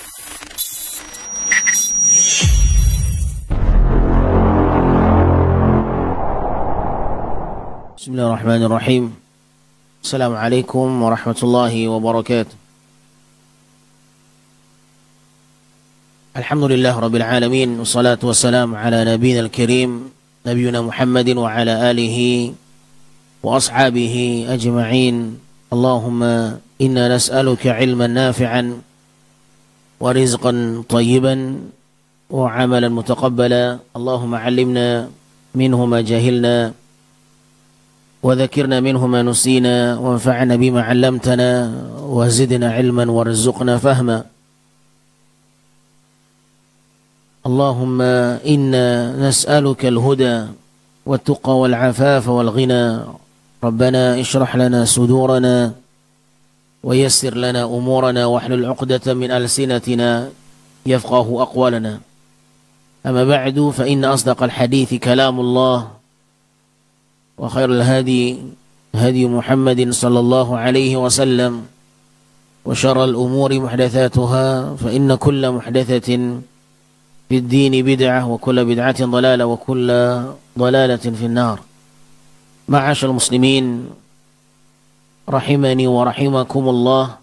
Bismillahirrahmanirrahim. Assalamualaikum warahmatullahi wabarakatuh. Alhamdulillah rabbil alamin, wassalatu wassalamu ala nabiyina al-karim nabiyuna Muhammadin wa ala alihi wa ashabihi ajma'in. Allahumma inna nas'aluka ilman nafi'an wa rizqan tayyiban wa amalan mutaqabbala. Allahumma 'allimna minhu ma jahilna wa dzakirna minhu ma nusina wanfa'na bima 'allamtana wa zidna 'ilman warzuqna fahma. Allahumma inna nas'aluka al-huda wat-tuqa wal-'afafa wal-ghina. Rabbana ishrah lana sudurana wa yassir lana umurana wahlul 'uqdatan min alsinatina yafqahu aqwalana. Amma ba'du, fa inna asdaqal hadithi kalamullah wa khairul hadi hadi Muhammadin sallallahu alaihi wasallam wa syarrul umuri muhdatsatuha fa inna kulla muhdatsatin fid dini bid'ah wa kulla bid'atin dhalalah wa kulla dhalalatin fin nar. Ma'asyiral muslimin rahimani wa rahimakumullah.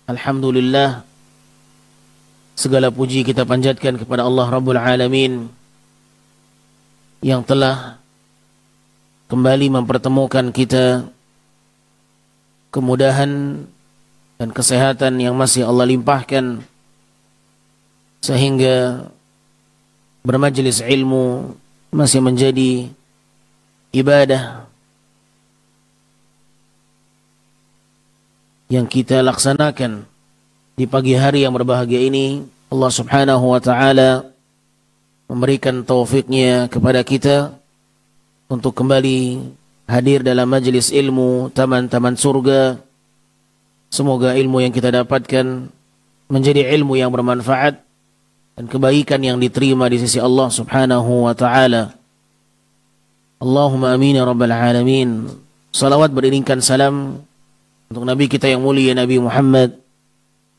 Alhamdulillah, segala puji kita panjatkan kepada Allah Rabbul Alamin yang telah kembali mempertemukan kita, kemudahan dan kesehatan yang masih Allah limpahkan sehingga bermajelis ilmu masih menjadi ibadah yang kita laksanakan di pagi hari yang berbahagia ini. Allah subhanahu wa ta'ala memberikan taufiknya kepada kita untuk kembali hadir dalam majelis ilmu taman-taman surga. Semoga ilmu yang kita dapatkan menjadi ilmu yang bermanfaat dan kebaikan yang diterima di sisi Allah subhanahu wa ta'ala. Allahumma amin ya rabbal alamin. Salawat beriringkan salam untuk Nabi kita yang mulia, Nabi Muhammad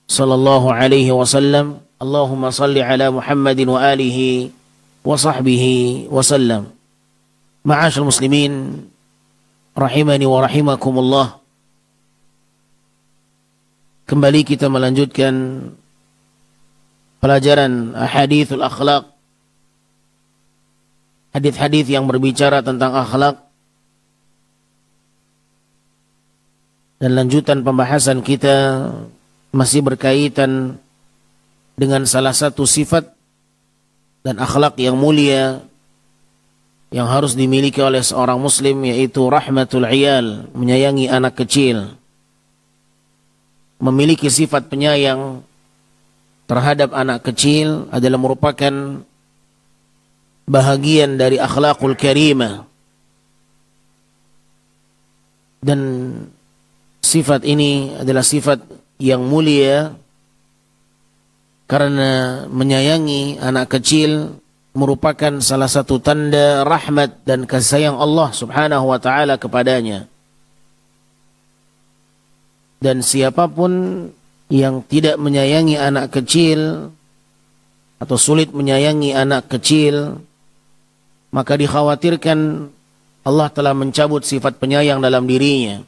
sallallahu alaihi wasallam. Allahumma salli ala Muhammadin wa alihi wa sahbihi wasallam. Ma'asyiral muslimin rahimani wa rahimakumullah. Kembali kita melanjutkan pelajaran ahadithul akhlaq, hadith-hadith yang berbicara tentang akhlak, dan lanjutan pembahasan kita masih berkaitan dengan salah satu sifat dan akhlak yang mulia yang harus dimiliki oleh seorang muslim, yaitu rahmatul iyal, menyayangi anak kecil. Memiliki sifat penyayang terhadap anak kecil adalah merupakan bahagian dari akhlakul karimah. Dan sifat ini adalah sifat yang mulia karena menyayangi anak kecil merupakan salah satu tanda rahmat dan kasih sayang Allah subhanahu wa ta'ala kepadanya. Dan siapapun yang tidak menyayangi anak kecil atau sulit menyayangi anak kecil, maka dikhawatirkan Allah telah mencabut sifat penyayang dalam dirinya.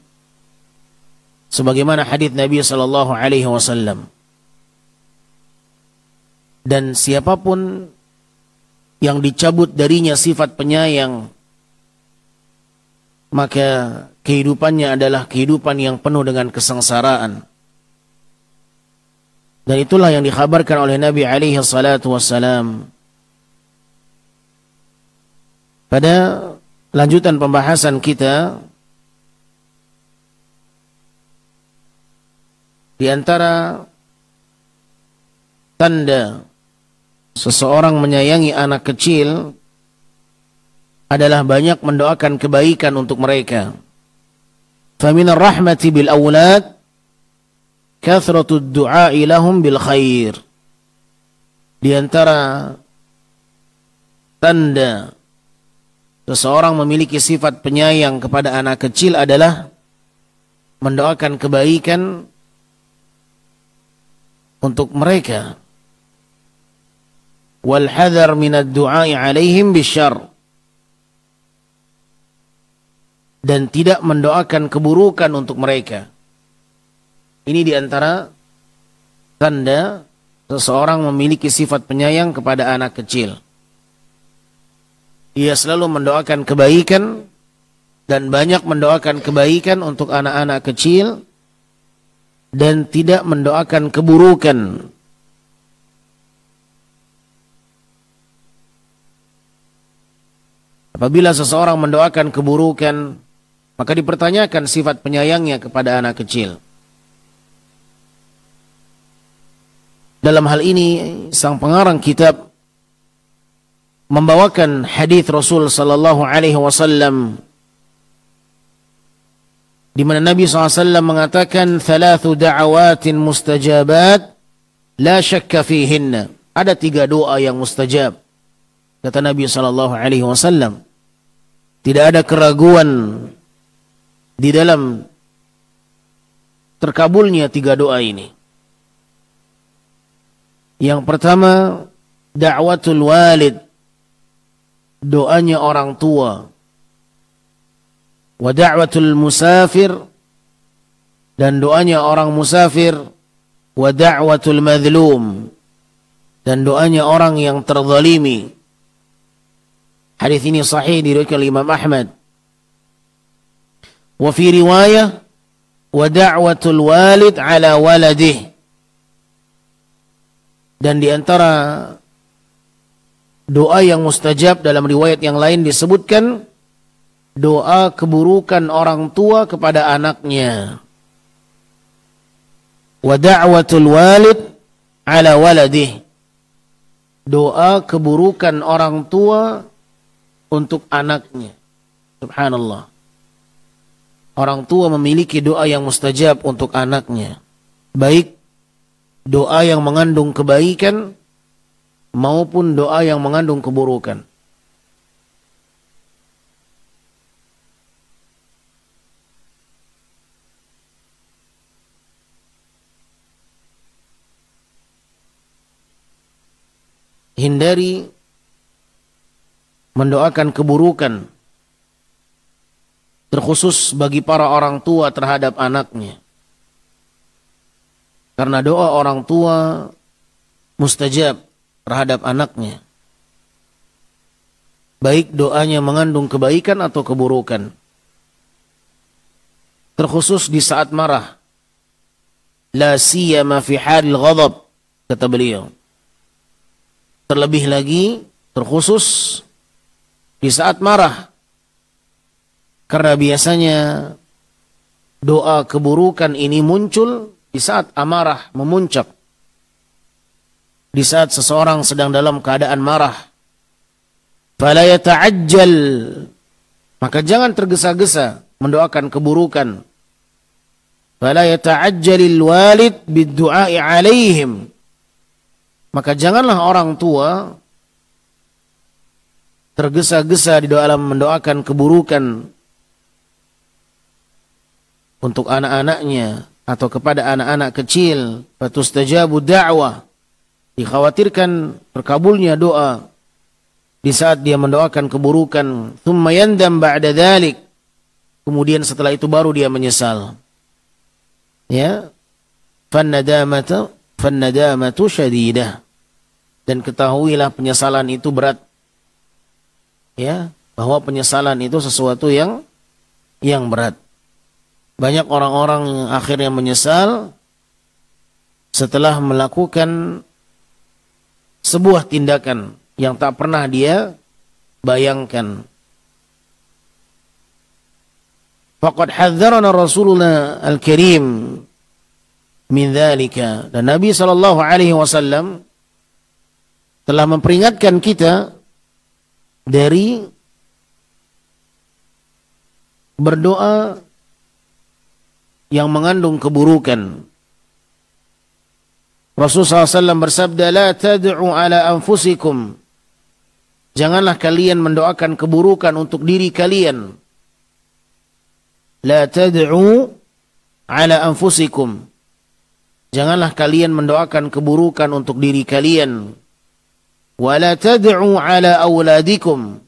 Sebagaimana hadits Nabi sallallahu alaihi wasallam. Dan siapapun yang dicabut darinya sifat penyayang, maka kehidupannya adalah kehidupan yang penuh dengan kesengsaraan. Dan itulah yang dikhabarkan oleh Nabi alaihi salatu wassalam pada lanjutan pembahasan kita. Di antara tanda seseorang menyayangi anak kecil adalah banyak mendoakan kebaikan untuk mereka. Faminar rahmati bil awlad kathratu du'a'i lahum bil khair. Di antara tanda seseorang memiliki sifat penyayang kepada anak kecil adalah mendoakan kebaikan untuk mereka. wal hadar minad du'ai 'alaihim bisyarr, dan tidak mendoakan keburukan untuk mereka. Ini diantara tanda seseorang memiliki sifat penyayang kepada anak kecil. Ia selalu mendoakan kebaikan dan banyak mendoakan kebaikan untuk anak-anak kecil dan tidak mendoakan keburukan. Apabila seseorang mendoakan keburukan, maka dipertanyakan sifat penyayangnya kepada anak kecil. Dalam hal ini, sang pengarang kitab membawakan hadis Rasul sallallahu alaihi wasallam di mana Nabi SAW mengatakan, "Thalathu da'awatin mustajabat la syakka fihinna." Ada 3 doa yang mustajab. Kata Nabi sallallahu alaihi wasallam, tidak ada keraguan di dalam terkabulnya 3 doa ini. Yang pertama, da'watul walid, doanya orang tua. Wa da'watul musafir, dan doanya orang musafir. Wa da'watul madhlum, dan doanya orang yang terzalimi. Hadis ini sahih diriwayatkan oleh Imam Ahmad. Wa fi riwayah wa da'watul walid ala waladih, dan di antara doa yang mustajab dalam riwayat yang lain disebutkan doa keburukan orang tua kepada anaknya. Wa da'watul walid ala waladih, doa keburukan orang tua untuk anaknya. Subhanallah. Orang tua memiliki doa yang mustajab untuk anaknya, baik doa yang mengandung kebaikan maupun doa yang mengandung keburukan. Hindari mendoakan keburukan, terkhusus bagi para orang tua terhadap anaknya. Karena doa orang tua mustajab terhadap anaknya, baik doanya mengandung kebaikan atau keburukan. Terkhusus di saat marah. La siyama fi halil ghadab, kata beliau. Terlebih lagi, terkhusus di saat marah. Karena biasanya doa keburukan ini muncul di saat amarah memuncak. Di saat seseorang sedang dalam keadaan marah. Fala yata'ajjal, maka jangan tergesa-gesa mendoakan keburukan. Fala yata'ajjalil walid bid-du'a'i 'alaihim, maka janganlah orang tua tergesa-gesa di dalam mendoakan keburukan untuk anak-anaknya atau kepada anak-anak kecil. Fatustajabu da'wah, dikhawatirkan terkabulnya doa di saat dia mendoakan keburukan. Thumma yandam ba'da dhalik, kemudian setelah itu baru dia menyesal. Ya, fannadamatu syadidah, dan ketahuilah penyesalan itu berat. Ya, bahwa penyesalan itu sesuatu yang berat. Banyak orang-orang yang akhirnya menyesal setelah melakukan sebuah tindakan yang tak pernah dia bayangkan. Faqad hadzarana Rasulullah Al-Karim min dzalika, dan Nabi sallallahu alaihi wasallam telah memperingatkan kita dari berdoa yang mengandung keburukan. Rasulullah SAW bersabda, la tad'u ala anfusikum, janganlah kalian mendoakan keburukan untuk diri kalian. La tad'u ala anfusikum, janganlah kalian mendoakan keburukan untuk diri kalian. Wala tad'u ala auladikum.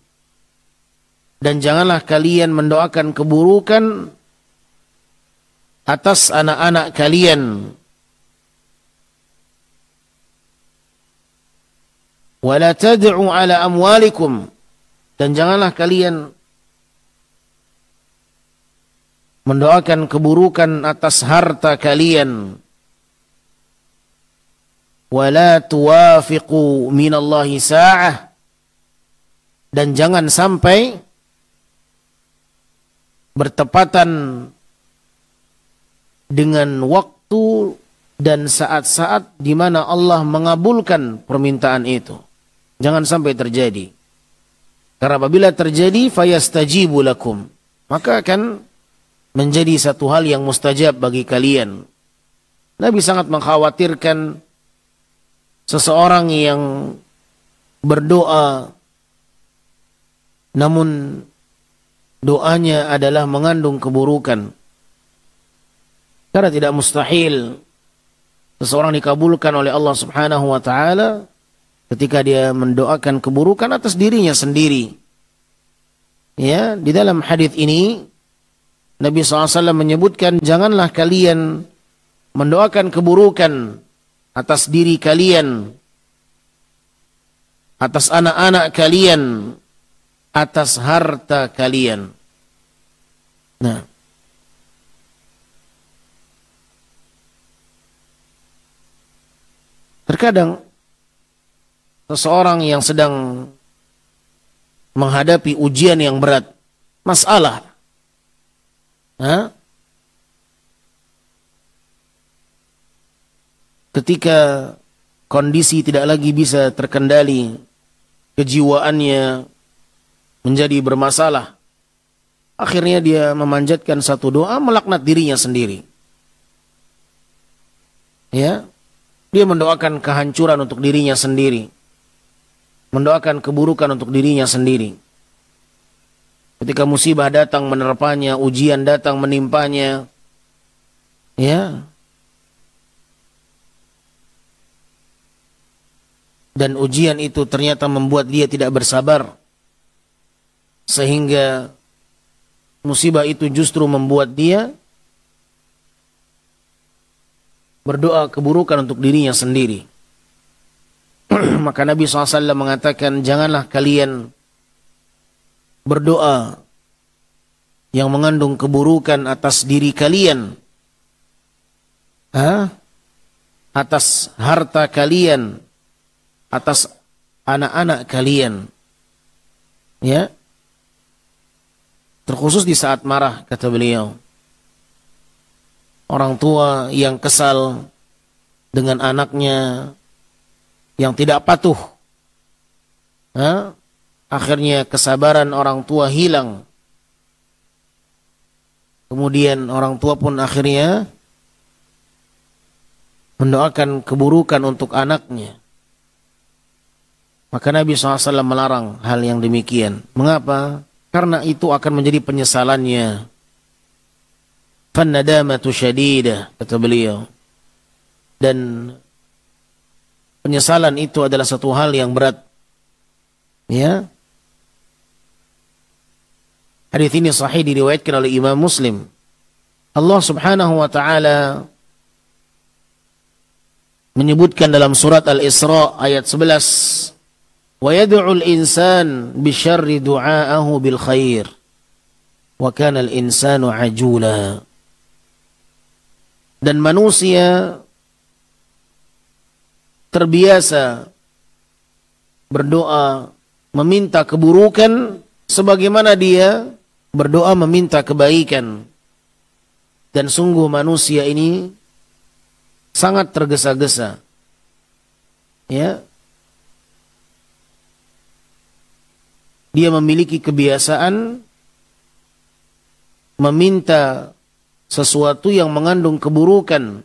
Dan janganlah kalian mendoakan keburukan atas anak-anak kalian. Wala tad'u ala amwalikum. Dan janganlah kalian mendoakan keburukan atas harta kalian. Wala tuwafiqu minallahi sa'ah. Dan jangan sampai bertepatan dengan waktu dan saat-saat di mana Allah mengabulkan permintaan itu. Jangan sampai terjadi. Karena apabila terjadi, fayastajibu lakum, maka akan menjadi satu hal yang mustajab bagi kalian. Nabi sangat mengkhawatirkan seseorang yang berdoa namun doanya adalah mengandung keburukan. Karena tidak mustahil seseorang dikabulkan oleh Allah Subhanahu wa taala ketika dia mendoakan keburukan atas dirinya sendiri. Ya, di dalam hadis ini Nabi SAW menyebutkan, janganlah kalian mendoakan keburukan atas diri kalian, atas anak-anak kalian, atas harta kalian. Nah, terkadang seseorang yang sedang menghadapi ujian yang berat, masalah, ketika kondisi tidak lagi bisa terkendali, kejiwaannya menjadi bermasalah, akhirnya dia memanjatkan satu doa, melaknat dirinya sendiri. Ya, dia mendoakan kehancuran untuk dirinya sendiri, mendoakan keburukan untuk dirinya sendiri. Ketika musibah datang menerpanya, ujian datang menimpanya, ya, dan ujian itu ternyata membuat dia tidak bersabar, sehingga musibah itu justru membuat dia berdoa keburukan untuk dirinya sendiri. Maka Nabi SAW mengatakan, janganlah kalian berdoa yang mengandung keburukan atas diri kalian, atas harta kalian, atas anak-anak kalian. Ya, terkhusus di saat marah, kata beliau. Orang tua yang kesal dengan anaknya yang tidak patuh, akhirnya kesabaran orang tua hilang. Kemudian orang tua pun akhirnya mendoakan keburukan untuk anaknya. Maka Nabi SAW melarang hal yang demikian. Mengapa? Karena itu akan menjadi penyesalannya. Fannadamatu syadidah, kata beliau. Dan penyesalan itu adalah satu hal yang berat. Ya. Hadis ini sahih diriwayatkan oleh Imam Muslim. Allah Subhanahu wa taala menyebutkan dalam surat Al-Isra ayat 11, wa yad'ul insan bisyarri du'aahu bil khair wa kana al insanu ajula. Dan manusia terbiasa berdoa meminta keburukan sebagaimana dia berdoa meminta kebaikan. Dan sungguh manusia ini sangat tergesa-gesa. Ya. Dia memiliki kebiasaan meminta sesuatu yang mengandung keburukan.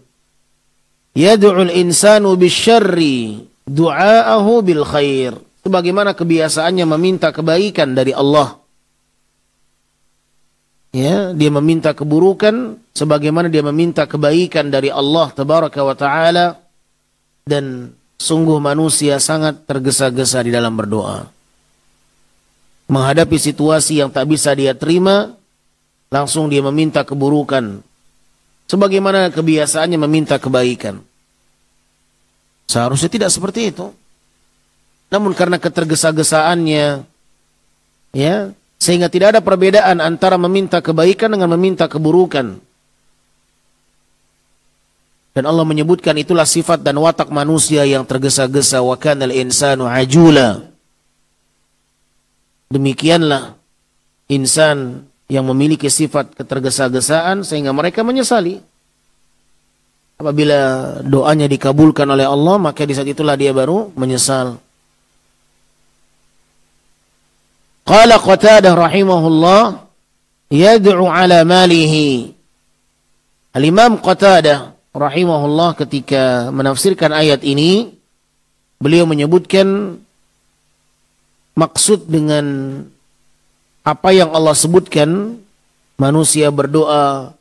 Yad'ul insanu bisyarri du'aahu bil khair. Sebagaimana kebiasaannya meminta kebaikan dari Allah. Ya, dia meminta keburukan sebagaimana dia meminta kebaikan dari Allah tabaraka wa taala. Dan sungguh manusia sangat tergesa-gesa di dalam berdoa. Menghadapi situasi yang tak bisa dia terima, langsung dia meminta keburukan. Sebagaimana kebiasaannya meminta kebaikan. Seharusnya tidak seperti itu. Namun karena ketergesa-gesaannya, ya, sehingga tidak ada perbedaan antara meminta kebaikan dengan meminta keburukan. Dan Allah menyebutkan itulah sifat dan watak manusia yang tergesa-gesa. Wa kanal insanu ajula. Demikianlah insan yang memiliki sifat ketergesa-gesaan sehingga mereka menyesali. Apabila doanya dikabulkan oleh Allah, maka di saat itulah dia baru menyesal. Qala Qatadah rahimahullah, yad'u ala malihi. Al-Imam Qatadah rahimahullah ketika menafsirkan ayat ini, beliau menyebutkan maksud dengan apa yang Allah sebutkan, manusia berdoa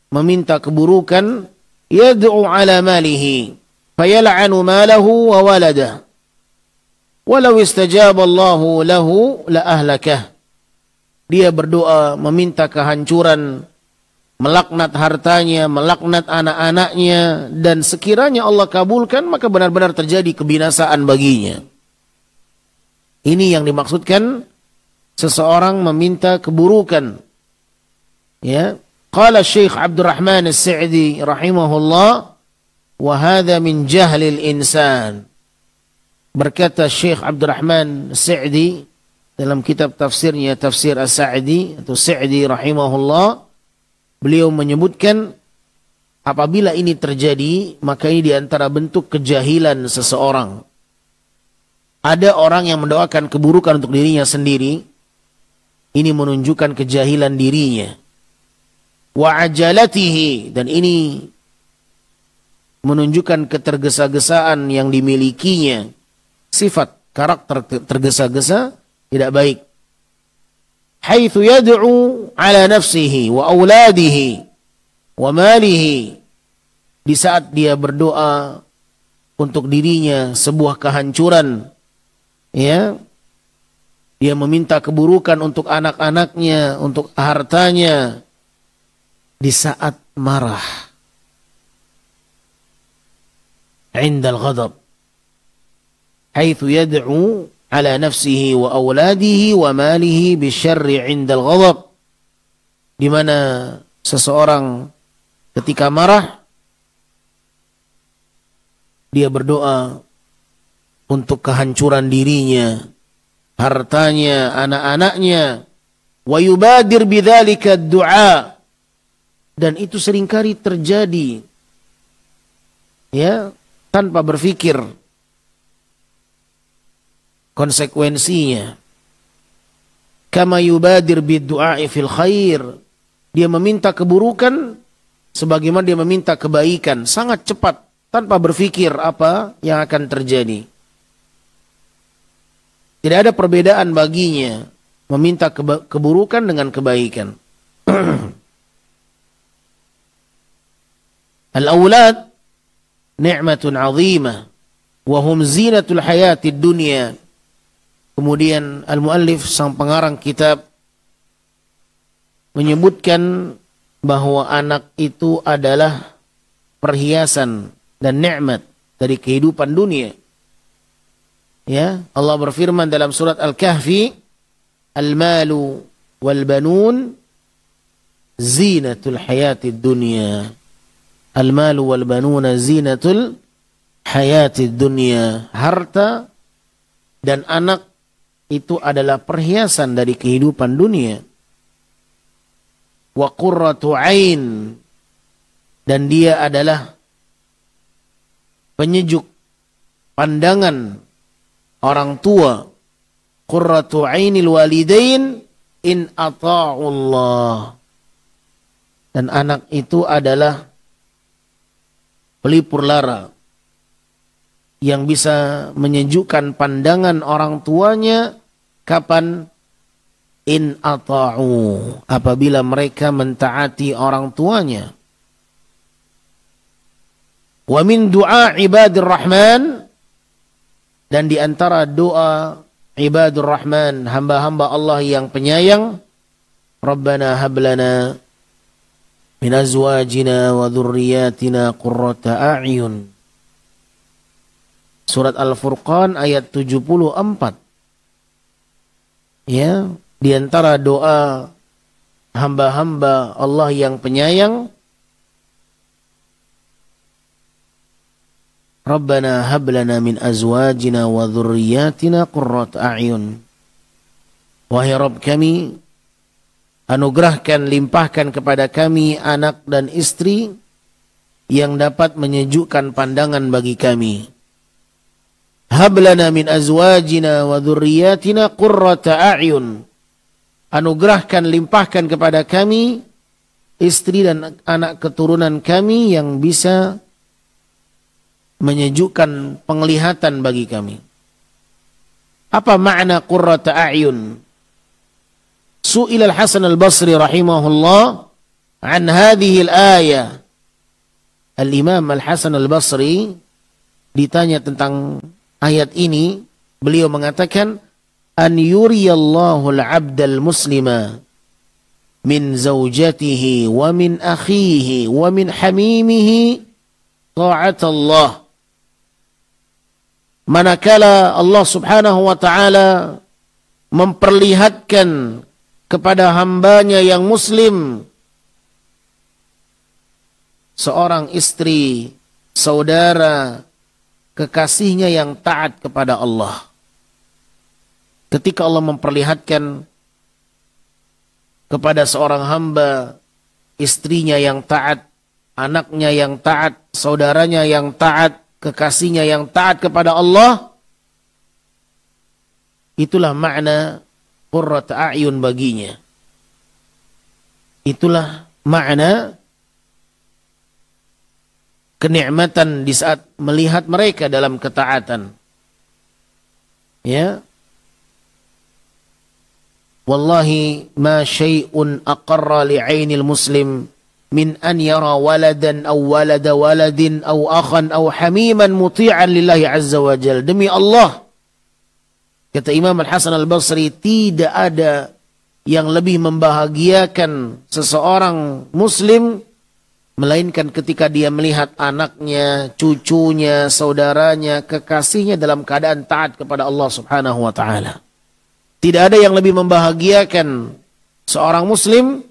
meminta keburukan, yad'u ala malihi fayal'anu malahu wa waladah walau istajaba Allahu lahu la ahlakah. Dia berdoa meminta kehancuran, melaknat hartanya, melaknat anak-anaknya, dan sekiranya Allah kabulkan maka benar-benar terjadi kebinasaan baginya. Ini yang dimaksudkan seseorang meminta keburukan. Ya, qala Syekh Abdurrahman As-Sa'di rahimahullah, wa hadha min jahlil insan. Berkata Syekh Abdurrahman As-Sa'di dalam kitab tafsirnya, Tafsir As-Sa'di atau Sa'di rahimahullah, beliau menyebutkan apabila ini terjadi, maka ini diantara bentuk kejahilan seseorang. Ada orang yang mendoakan keburukan untuk dirinya sendiri. Ini menunjukkan kejahilan dirinya. Wa ajalatihi, dan ini menunjukkan ketergesa-gesaan yang dimilikinya. Sifat karakter tergesa-gesa tidak baik. Haitsu yad'u ala nafsihi wa auladihi wa malihi. Di saat dia berdoa untuk dirinya sebuah kehancuran, ya, dia meminta keburukan untuk anak-anaknya, untuk hartanya, di saat marah, indal ghadab, haitsu yad'u ala nafsihi wa auladihi wa malihi bisyarri indal ghadab, di mana seseorang ketika marah dia berdoa untuk kehancuran dirinya, hartanya, anak-anaknya, wa yubadir bidzalika ad-du'a, dan itu seringkali terjadi, ya, tanpa berpikir konsekuensinya. Kama yubadir bid-du'a fil khair, dia meminta keburukan sebagaimana dia meminta kebaikan, sangat cepat tanpa berpikir apa yang akan terjadi. Tidak ada perbedaan baginya meminta keburukan dengan kebaikan. Al-aulad ni'matun 'azimah wa hum zinatul hayatid dunya. Kemudian al-muallif sang pengarang kitab menyebutkan bahwa anak itu adalah perhiasan dan nikmat dari kehidupan dunia. Ya, Allah berfirman dalam surat Al-Kahfi, al-malu wal banun zinatul hayatid dunya. Al-malu wal banuna zinatul hayatid dunya. Harta dan anak itu adalah perhiasan dari kehidupan dunia. Wa qurratu ain, dan dia adalah penyejuk pandangan orang tua. Qurratu ainil walidain in ata'ullah. Dan anak itu adalah pelipur lara yang bisa menyejukkan pandangan orang tuanya kapan? In ata'u, apabila mereka mentaati orang tuanya. Wa min du'a ibadir rahman Dan di antara doa ibadur rahman, hamba-hamba Allah yang penyayang, Rabbana hablana min azwajina wa dhurriyyatina qurrata a'yun. Surat Al-Furqan ayat 74. Ya, di antara doa hamba-hamba Allah yang penyayang, Rabbana hablana min azwajina wa dhurriyyatina qurrata a'yun. Wahai Rabb kami, anugerahkan, limpahkan kepada kami anak dan istri yang dapat menyejukkan pandangan bagi kami. Hablana min azwajina wa dhurriyyatina qurrata a'yun. Anugerahkan, limpahkan kepada kami istri dan anak keturunan kami yang bisa menyejukkan penglihatan bagi kami. Apa makna qurrata a'yun? Su'ila Al-Hasan Al-Basri rahimahullah an hadhihi al-ayah. Al-Imam Al-Hasan Al-Basri ditanya tentang ayat ini, beliau mengatakan, an yuriyallahu al-'abdal muslima min zawjatihi wa min akhihi wa min hamimihi ta'atallah. Manakala Allah subhanahu wa ta'ala memperlihatkan kepada hambanya yang muslim seorang istri, saudara, kekasihnya yang taat kepada Allah. Ketika Allah memperlihatkan kepada seorang hamba istrinya yang taat, anaknya yang taat, saudaranya yang taat, kekasihnya yang taat kepada Allah, itulah makna qurrat a'yun baginya. Itulah makna kenikmatan di saat melihat mereka dalam ketaatan. Ya. Wallahi ma syai'un aqarra li'ainil muslim min an yara waladan aw walada waladin aw akhan aw hamiman muti'an lillahi azza wa jal. Demi Allah, kata Imam Al-Hasan Al-Basri, tidak ada yang lebih membahagiakan seseorang muslim melainkan ketika dia melihat anaknya, cucunya, saudaranya, kekasihnya dalam keadaan taat kepada Allah subhanahu wa ta'ala. Tidak ada yang lebih membahagiakan seorang muslim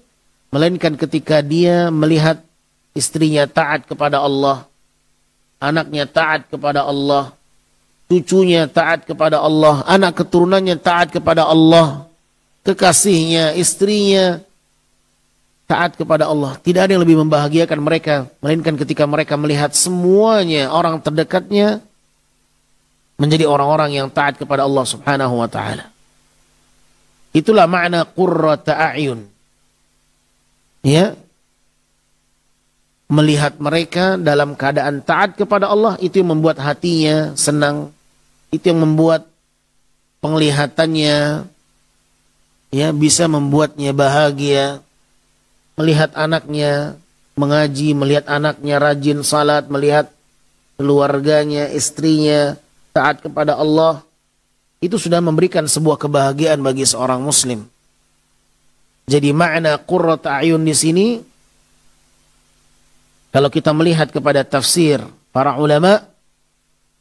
melainkan ketika dia melihat istrinya taat kepada Allah, anaknya taat kepada Allah, cucunya taat kepada Allah, anak keturunannya taat kepada Allah, kekasihnya, istrinya taat kepada Allah. Tidak ada yang lebih membahagiakan mereka melainkan ketika mereka melihat semuanya orang terdekatnya menjadi orang-orang yang taat kepada Allah subhanahu wa ta'ala. Itulah makna qurrata a'yun. Ya, melihat mereka dalam keadaan taat kepada Allah, itu yang membuat hatinya senang, itu yang membuat penglihatannya ya bisa membuatnya bahagia. Melihat anaknya mengaji, melihat anaknya rajin salat, melihat keluarganya, istrinya taat kepada Allah, itu sudah memberikan sebuah kebahagiaan bagi seorang muslim. Jadi makna qurrat a'yun di sini, kalau kita melihat kepada tafsir para ulama,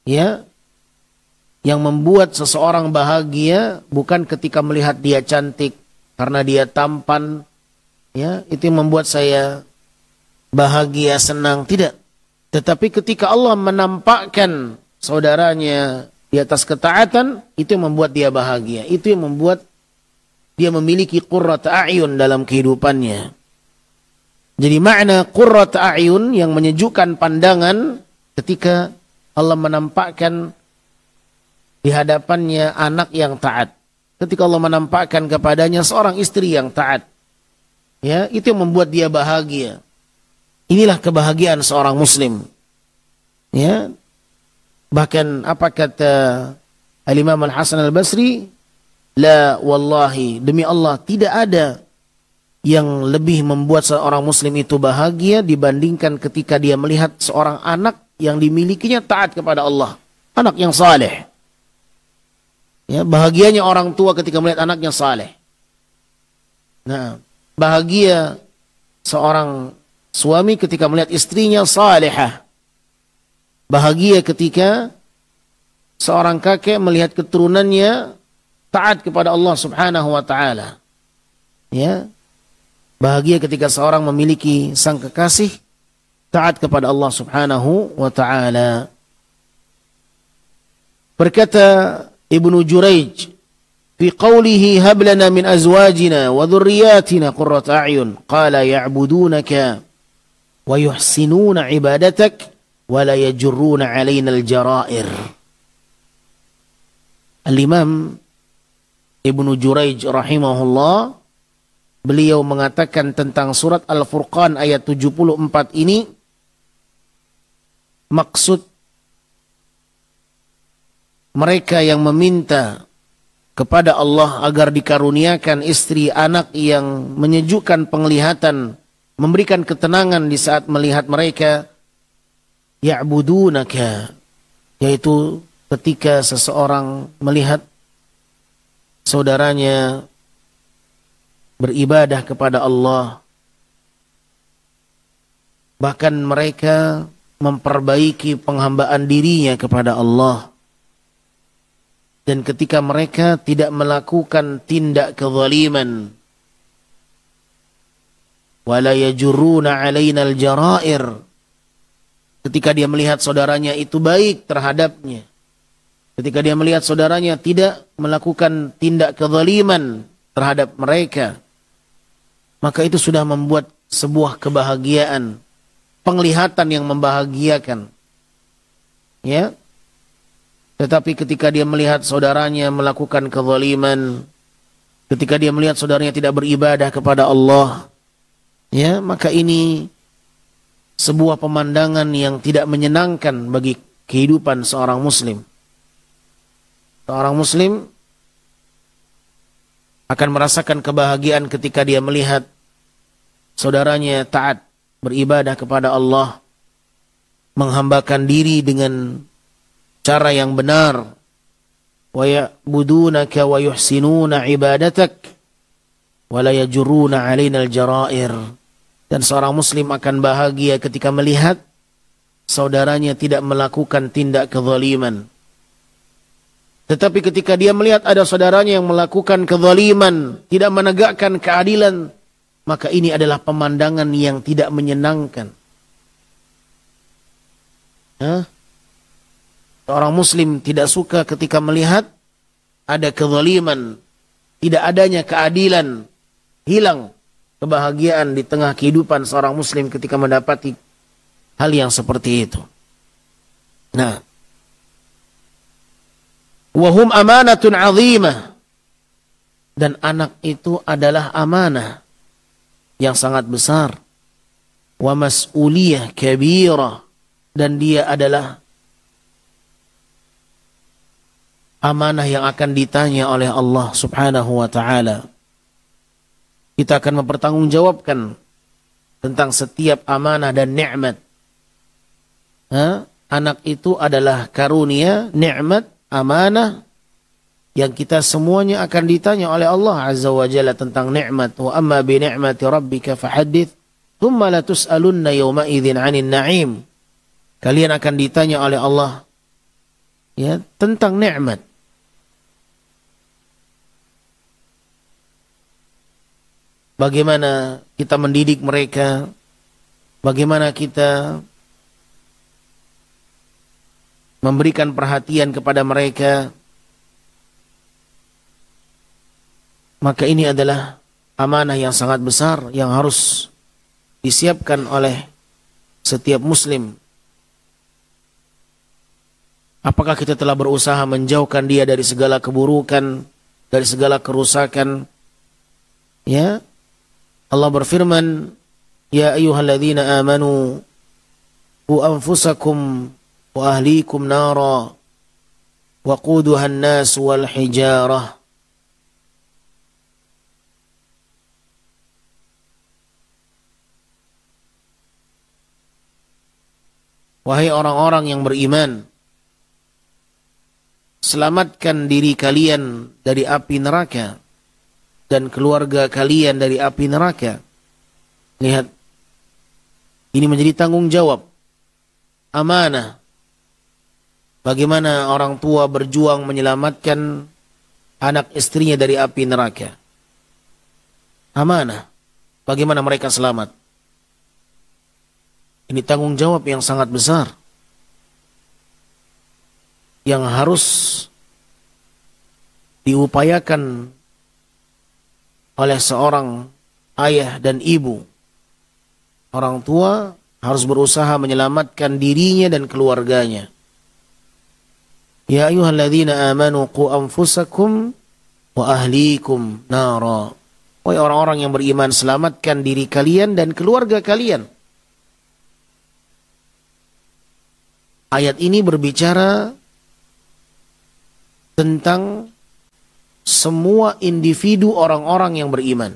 ya, yang membuat seseorang bahagia bukan ketika melihat dia cantik karena dia tampan, ya, itu yang membuat saya bahagia, senang, tidak. Tetapi ketika Allah menampakkan saudaranya di atas ketaatan, itu yang membuat dia bahagia, itu yang membuat dia memiliki qurrat a'yun dalam kehidupannya. Jadi makna qurrat a'yun yang menyejukkan pandangan ketika Allah menampakkan di hadapannya anak yang taat. Ketika Allah menampakkan kepadanya seorang istri yang taat. Ya, itu yang membuat dia bahagia. Inilah kebahagiaan seorang muslim. Ya. Bahkan apa kata Al-Imam Al-Hasan Al-Basri? La wallahi, demi Allah, tidak ada yang lebih membuat seorang muslim itu bahagia dibandingkan ketika dia melihat seorang anak yang dimilikinya taat kepada Allah. Anak yang saleh. Ya, bahagianya orang tua ketika melihat anaknya saleh. Nah, bahagia seorang suami ketika melihat istrinya salihah. Bahagia ketika seorang kakek melihat keturunannya taat kepada Allah Subhanahu wa taala. Ya. Bahagia ketika seorang memiliki sang kekasih taat kepada Allah Subhanahu wa taala. Berkata Ibnu Jurayj fi qawlihi hab lana min azwajina wa dhurriyyatina qurrata a'yun qala ya'budunaka wa yuhsinuna ibadatak wa la yajurruna 'alaina al-jara'ir. Al-Imam Ibnu Jurayj rahimahullah, beliau mengatakan tentang surat Al-Furqan ayat 74 ini, maksud mereka yang meminta kepada Allah agar dikaruniakan istri anak yang menyejukkan penglihatan, memberikan ketenangan di saat melihat mereka, ya'budunaka, yaitu ketika seseorang melihat saudaranya beribadah kepada Allah, bahkan mereka memperbaiki penghambaan dirinya kepada Allah. Dan ketika mereka tidak melakukan tindak kezaliman, wala yajurruna 'alaina al-jara'ir, ketika dia melihat saudaranya itu baik terhadapnya, ketika dia melihat saudaranya tidak melakukan tindak kezaliman terhadap mereka, maka itu sudah membuat sebuah kebahagiaan, penglihatan yang membahagiakan. Ya. Tetapi ketika dia melihat saudaranya melakukan kezaliman, ketika dia melihat saudaranya tidak beribadah kepada Allah, ya, maka ini sebuah pemandangan yang tidak menyenangkan bagi kehidupan seorang muslim. Seorang muslim akan merasakan kebahagiaan ketika dia melihat saudaranya taat, beribadah kepada Allah, menghambakan diri dengan cara yang benar, wa ya'budunaka wa yuhsinuna ibadatak wa la yajurruna 'alaina al-jara'ir. Dan seorang muslim akan bahagia ketika melihat saudaranya tidak melakukan tindak kezaliman. Tetapi ketika dia melihat ada saudaranya yang melakukan kezaliman, tidak menegakkan keadilan, maka ini adalah pemandangan yang tidak menyenangkan. Seorang muslim tidak suka ketika melihat ada kezaliman, tidak adanya keadilan, hilang kebahagiaan di tengah kehidupan seorang muslim ketika mendapati hal yang seperti itu. Nah, wahum amanatun azimah, dan anak itu adalah amanah yang sangat besar, wa mas'uliyah kabirah, dan dia adalah amanah yang akan ditanya oleh Allah Subhanahu wa ta'ala. Kita akan mempertanggungjawabkan tentang setiap amanah dan nikmat. Anak itu adalah karunia, nikmat, amanah yang kita semuanya akan ditanya oleh Allah Azza wa Jalla tentang nikmat. Wa amma bi ni'mati rabbika fahaddits thumma la tus'alunna yawma idzin 'anil na'im. Kalian akan ditanya oleh Allah, ya, tentang nikmat. Bagaimana kita mendidik mereka, bagaimana kita memberikan perhatian kepada mereka. Maka ini adalah amanah yang sangat besar yang harus disiapkan oleh setiap muslim. Apakah kita telah berusaha menjauhkan dia dari segala keburukan, dari segala kerusakan? Ya, Allah berfirman, ya ayyuhalladzina amanu qu anfusakum wa ahlikum nara waquduha an-nas wal hijarah. Wahai orang-orang yang beriman, selamatkan diri kalian dari api neraka dan keluarga kalian dari api neraka. Lihat, ini menjadi tanggung jawab, amanah. Bagaimana orang tua berjuang menyelamatkan anak istrinya dari api neraka. Amanah. Bagaimana mereka selamat. Ini tanggung jawab yang sangat besar, yang harus diupayakan oleh seorang ayah dan ibu. Orang tua harus berusaha menyelamatkan dirinya dan keluarganya. Ya ayyuhalladzina amanu qu anfusakum wa ahlikum nara. Wahai orang-orang yang beriman, selamatkan diri kalian dan keluarga kalian. Ayat ini berbicara tentang semua individu orang-orang yang beriman.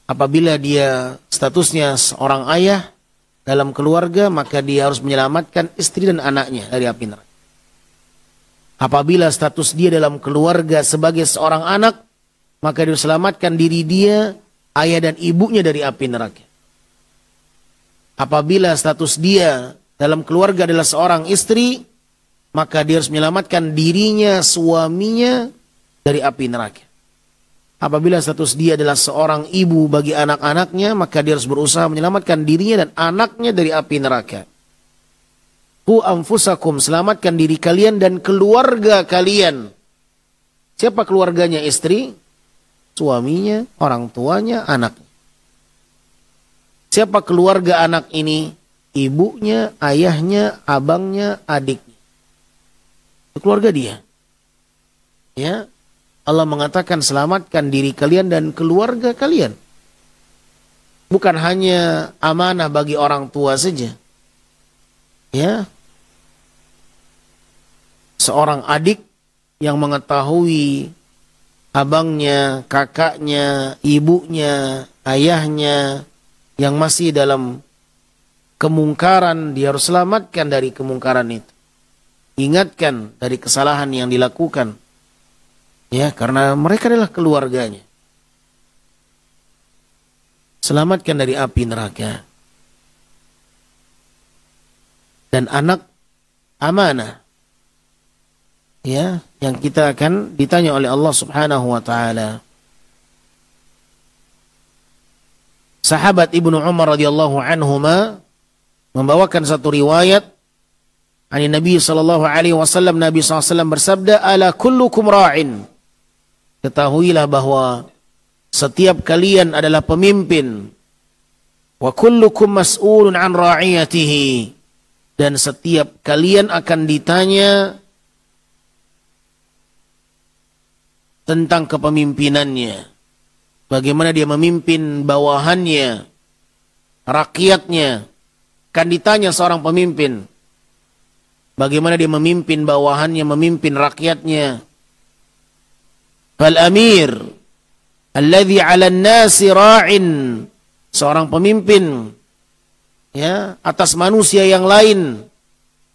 Apabila dia statusnya seorang ayah dalam keluarga, maka dia harus menyelamatkan istri dan anaknya dari api neraka. Apabila status dia dalam keluarga sebagai seorang anak, maka dia harus selamatkan diri dia, ayah dan ibunya dari api neraka. Apabila status dia dalam keluarga adalah seorang istri, maka dia harus menyelamatkan dirinya, suaminya dari api neraka. Apabila status dia adalah seorang ibu bagi anak-anaknya, maka dia harus berusaha menyelamatkan dirinya dan anaknya dari api neraka. Qu anfusakum, selamatkan diri kalian dan keluarga kalian. Siapa keluarganya? Istri, suaminya, orang tuanya, anaknya. Siapa keluarga anak ini? Ibunya, ayahnya, abangnya, adiknya. Itu keluarga dia. Ya, Allah mengatakan selamatkan diri kalian dan keluarga kalian. Bukan hanya amanah bagi orang tua saja. Ya. Seorang adik yang mengetahui abangnya, kakaknya, ibunya, ayahnya yang masih dalam kemungkaran, dia harus selamatkan dari kemungkaran itu. Ingatkan dari kesalahan yang dilakukan. Ya, karena mereka adalah keluarganya. Selamatkan dari api neraka. Dan anak amanah. Ya, yang kita akan ditanya oleh Allah Subhanahu wa taala. Sahabat Ibnu Umar radhiyallahu anhuma membawakan satu riwayat dari Nabi sallallahu alaihi wasallam. Nabi sallallahu alaihi wasallam bersabda, "Ala kullukum ra'in." Ketahuilah bahwa setiap kalian adalah pemimpin. Wa kullukum mas'ulun an ra'iyatihi. Dan setiap kalian akan ditanya tentang kepemimpinannya. Bagaimana dia memimpin bawahannya, rakyatnya. Akan ditanya seorang pemimpin. Bagaimana dia memimpin bawahannya, memimpin rakyatnya. Fal amir alladhi 'alan nasi ra'in. Seorang pemimpin ya atas manusia yang lain,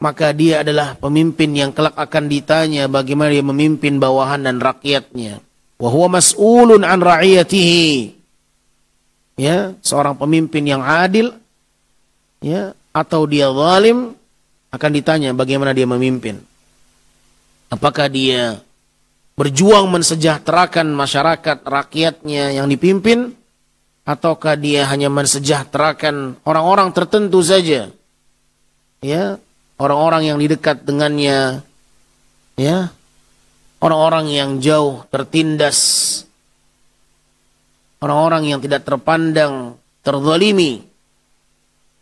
maka dia adalah pemimpin yang kelak akan ditanya bagaimana dia memimpin bawahan dan rakyatnya. Wa huwa mas'ulun an ra'iyatihi. Ya, seorang pemimpin yang adil ya atau dia zalim akan ditanya bagaimana dia memimpin. Apakah dia berjuang mensejahterakan masyarakat rakyatnya yang dipimpin, ataukah dia hanya mensejahterakan orang-orang tertentu saja? Ya, orang-orang yang di dekat dengannya, ya, orang-orang yang jauh tertindas, orang-orang yang tidak terpandang, terzalimi,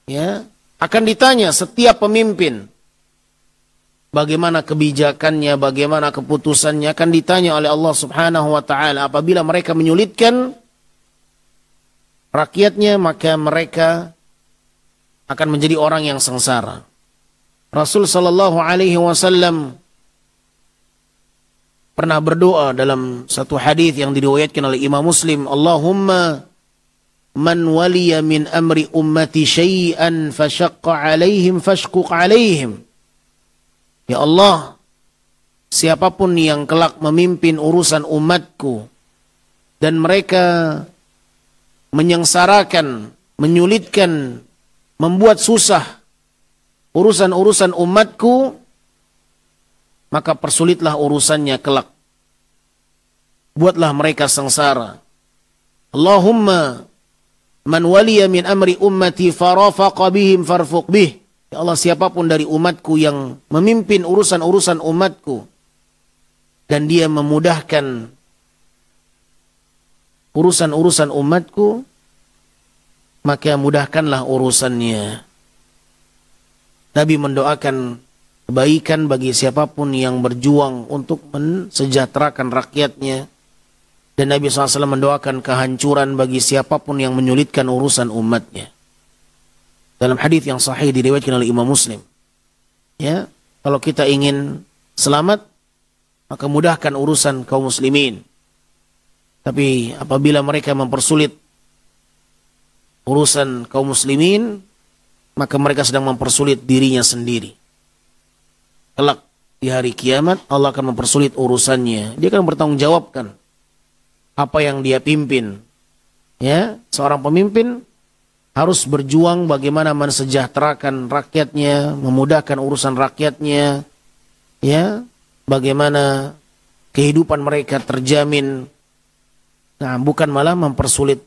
ya, akan ditanya setiap pemimpin. Bagaimana kebijakannya, bagaimana keputusannya akan ditanya oleh Allah Subhanahu wa taala. Apabila mereka menyulitkan rakyatnya, maka mereka akan menjadi orang yang sengsara. Rasul sallallahu alaihi wasallam pernah berdoa dalam satu hadis yang diriwayatkan oleh Imam Muslim, Allahumma man waliya min amri ummati syai'an fashaqqa alaihim fashquq alaihim. Ya Allah, siapapun yang kelak memimpin urusan umatku dan mereka menyengsarakan, menyulitkan, membuat susah urusan-urusan umatku, maka persulitlah urusannya kelak. Buatlah mereka sengsara. Allahumma man waliya min amri ummati farafaqa bihim farfuq bih. Ya Allah, siapapun dari umatku yang memimpin urusan-urusan umatku dan dia memudahkan urusan-urusan umatku, maka mudahkanlah urusannya. Nabi mendoakan kebaikan bagi siapapun yang berjuang untuk mensejahterakan rakyatnya. Dan Nabi SAW mendoakan kehancuran bagi siapapun yang menyulitkan urusan umatnya. Dalam hadis yang sahih diriwayatkan oleh Imam Muslim. Ya, kalau kita ingin selamat, maka mudahkan urusan kaum muslimin. Tapi apabila mereka mempersulit urusan kaum muslimin, maka mereka sedang mempersulit dirinya sendiri. Kelak di hari kiamat Allah akan mempersulit urusannya. Dia akan bertanggung jawabkan apa yang dia pimpin. Ya, seorang pemimpin harus berjuang bagaimana mensejahterakan rakyatnya, memudahkan urusan rakyatnya, ya, bagaimana kehidupan mereka terjamin. Nah, bukan malah mempersulit.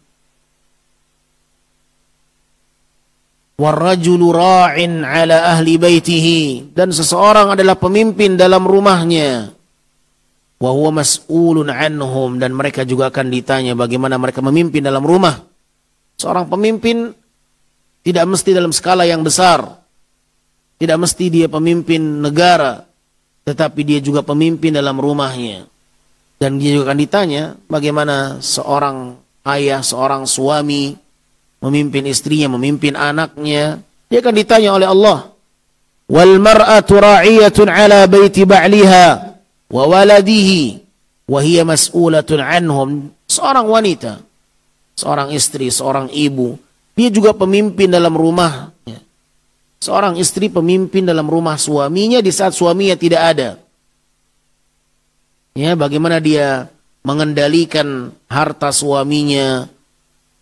Warrajulu ra'in ala ahli baitihi, dan seseorang adalah pemimpin dalam rumahnya. Wa huwa mas'ulun anhum, dan mereka juga akan ditanya bagaimana mereka memimpin dalam rumah. Seorang pemimpin tidak mesti dalam skala yang besar. Tidak mesti dia pemimpin negara, tetapi dia juga pemimpin dalam rumahnya. Dan dia juga akan ditanya bagaimana seorang ayah, seorang suami memimpin istrinya, memimpin anaknya. Dia akan ditanya oleh Allah. Wal mar'atu ra'iyatun ala baiti ba'liha wa waladihi wa hiya mas'ulatun anhum. Seorang wanita, seorang istri, seorang ibu, dia juga pemimpin dalam rumahnya. Seorang istri pemimpin dalam rumah suaminya di saat suaminya tidak ada. Ya, bagaimana dia mengendalikan harta suaminya,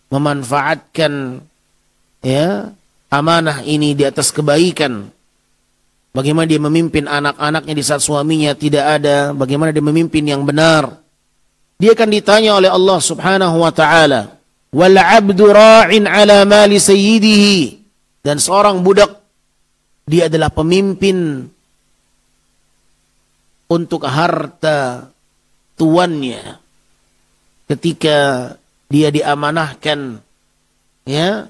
memanfaatkan ya amanah ini di atas kebaikan. Bagaimana dia memimpin anak-anaknya di saat suaminya tidak ada, bagaimana dia memimpin yang benar. Dia akan ditanya oleh Allah Subhanahu wa taala. Wal 'abdu ra'in 'ala mali sayyidihi, dan seorang budak dia adalah pemimpin untuk harta tuannya ketika dia diamanahkan ya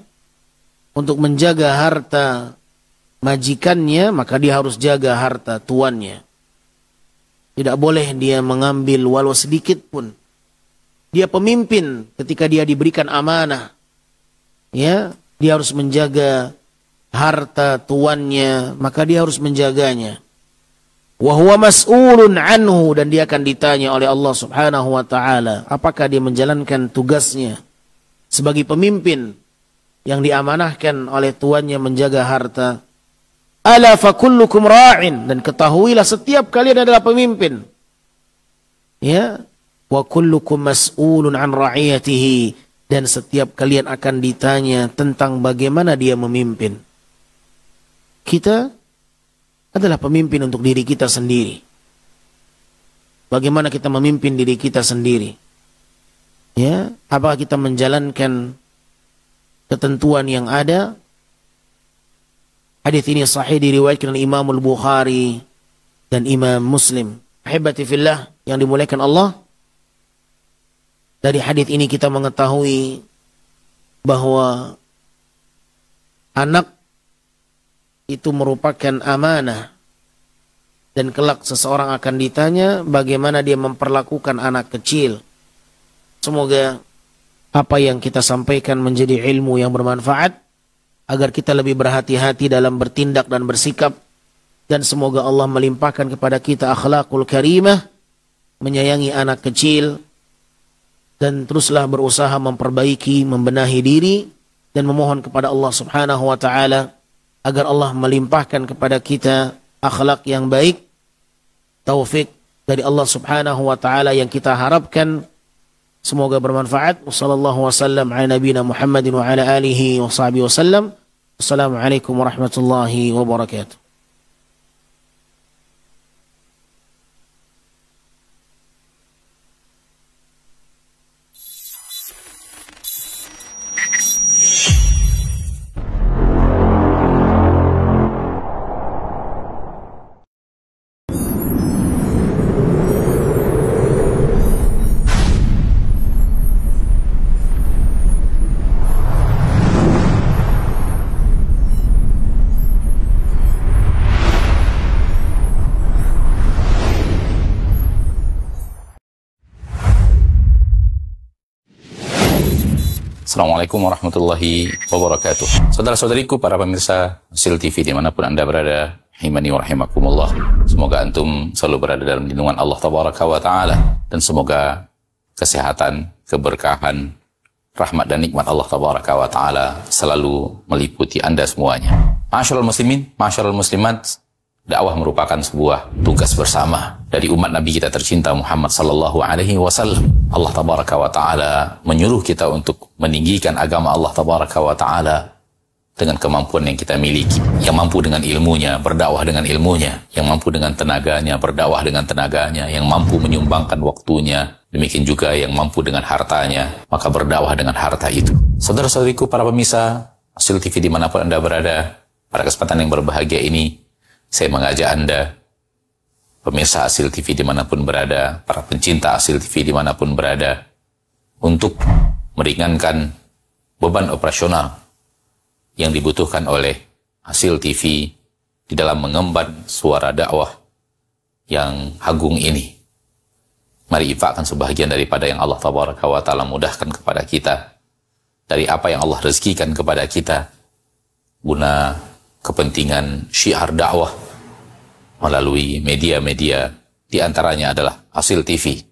untuk menjaga harta majikannya, maka dia harus jaga harta tuannya. Tidak boleh dia mengambil walau sedikit pun. Dia pemimpin ketika dia diberikan amanah. Ya, dia harus menjaga harta tuannya, maka dia harus menjaganya. Wa huwa mas'ulun anhu, dan dia akan ditanya oleh Allah Subhanahu wa taala, apakah dia menjalankan tugasnya sebagai pemimpin yang diamanahkan oleh tuannya menjaga harta. Ala fa kullukum ra'in, dan ketahuilah setiap kalian adalah pemimpin. Ya, wa kullukum mas'ulun an ra'iyatihi, dan setiap kalian akan ditanya tentang bagaimana dia memimpin. Kita adalah pemimpin untuk diri kita sendiri. Bagaimana kita memimpin diri kita sendiri? Ya, apakah kita menjalankan ketentuan yang ada? Hadis ini sahih diriwayatkan oleh Imam Al-Bukhari dan Imam Muslim. Ahibati fillah yang dimuliakan Allah. Dari hadis ini kita mengetahui bahwa anak itu merupakan amanah, dan kelak seseorang akan ditanya bagaimana dia memperlakukan anak kecil. Semoga apa yang kita sampaikan menjadi ilmu yang bermanfaat, agar kita lebih berhati-hati dalam bertindak dan bersikap, dan semoga Allah melimpahkan kepada kita akhlakul karimah, menyayangi anak kecil, dan teruslah berusaha memperbaiki, membenahi diri, dan memohon kepada Allah Subhanahu wa taala agar Allah melimpahkan kepada kita akhlak yang baik, taufik dari Allah Subhanahu wa taala yang kita harapkan semoga bermanfaat. Wassallallahu wasallam ala nabiyina Muhammadin wa ala alihi wa sahbihi wasallam. Assalamualaikum warahmatullahi wabarakatuh. Assalamualaikum warahmatullahi wabarakatuh. Saudara-saudariku, para pemirsa Hasil TV dimanapun Anda berada, rahimani wa rahimakumullah. Semoga antum selalu berada dalam lindungan Allah Tabaraka wa Ta'ala, dan semoga kesehatan, keberkahan, rahmat dan nikmat Allah Tabaraka wa Ta'ala selalu meliputi Anda semuanya. Ma'asyiral muslimin, ma'asyiral muslimat, dakwah merupakan sebuah tugas bersama dari umat Nabi kita tercinta Muhammad sallallahu alaihi wasallam. Allah tabaraka wa taala menyuruh kita untuk meninggikan agama Allah tabaraka wa taala dengan kemampuan yang kita miliki. Yang mampu dengan ilmunya, berdakwah dengan ilmunya. Yang mampu dengan tenaganya, berdakwah dengan tenaganya. Yang mampu menyumbangkan waktunya. Demikian juga yang mampu dengan hartanya, maka berdakwah dengan harta itu. Saudara-saudariku, para pemirsa Hasil TV dimanapun Anda berada, pada kesempatan yang berbahagia ini, saya mengajak Anda, pemirsa Hasil TV dimanapun berada, para pencinta Hasil TV dimanapun berada, untuk meringankan beban operasional yang dibutuhkan oleh Hasil TV di dalam mengemban suara dakwah yang agung ini. Mari infakkan sebahagian daripada yang Allah Tabaraka wa Ta'ala mudahkan kepada kita, dari apa yang Allah rezekikan kepada kita, guna kepentingan syiar dakwah melalui media-media, diantaranya adalah Hasil TV.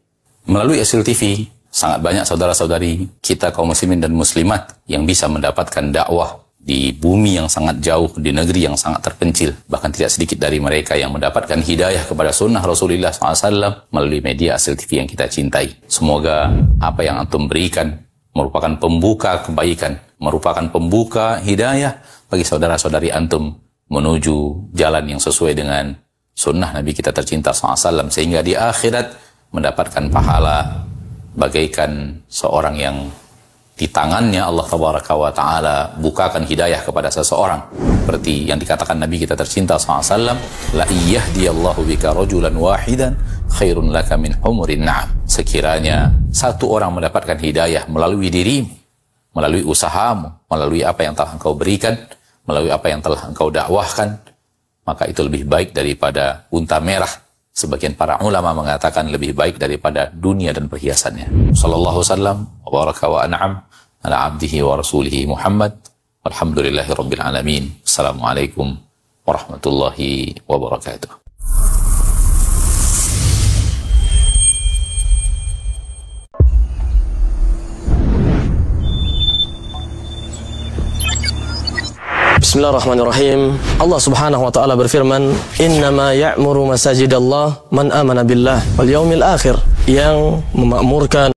Melalui Hasil TV, sangat banyak saudara-saudari kita kaum muslimin dan muslimat yang bisa mendapatkan dakwah di bumi yang sangat jauh, di negeri yang sangat terpencil. Bahkan tidak sedikit dari mereka yang mendapatkan hidayah kepada sunnah Rasulullah SAW melalui media Hasil TV yang kita cintai. Semoga apa yang antum berikan merupakan pembuka kebaikan, merupakan pembuka hidayah bagi saudara-saudari antum menuju jalan yang sesuai dengan sunnah Nabi kita tercinta SAW, sehingga di akhirat mendapatkan pahala bagaikan seorang yang di tangannya Allah Tabaraka wa Ta'ala bukakan hidayah kepada seseorang, seperti yang dikatakan Nabi kita tercinta SAW, la iyahdiyallahu bika rajulan wahidan khairun laka min humurin na'am. Sekiranya satu orang mendapatkan hidayah melalui dirimu, melalui usahamu, melalui apa yang telah engkau berikan, melalui apa yang telah engkau dakwahkan, maka itu lebih baik daripada unta merah. Sebagian para ulama mengatakan lebih baik daripada dunia dan perhiasannya. Sallallahu wasallam wa baraka wa an'am ala abdihi wa rasulihi Muhammad. Walhamdulillahi rabbil alamin. Assalamualaikum warahmatullahi wabarakatuh. Bismillahirrahmanirrahim. Allah Subhanahu wa taala berfirman, "Innama ya'muru masajidallah man amana billah wal yaumil akhir." Yang memakmurkan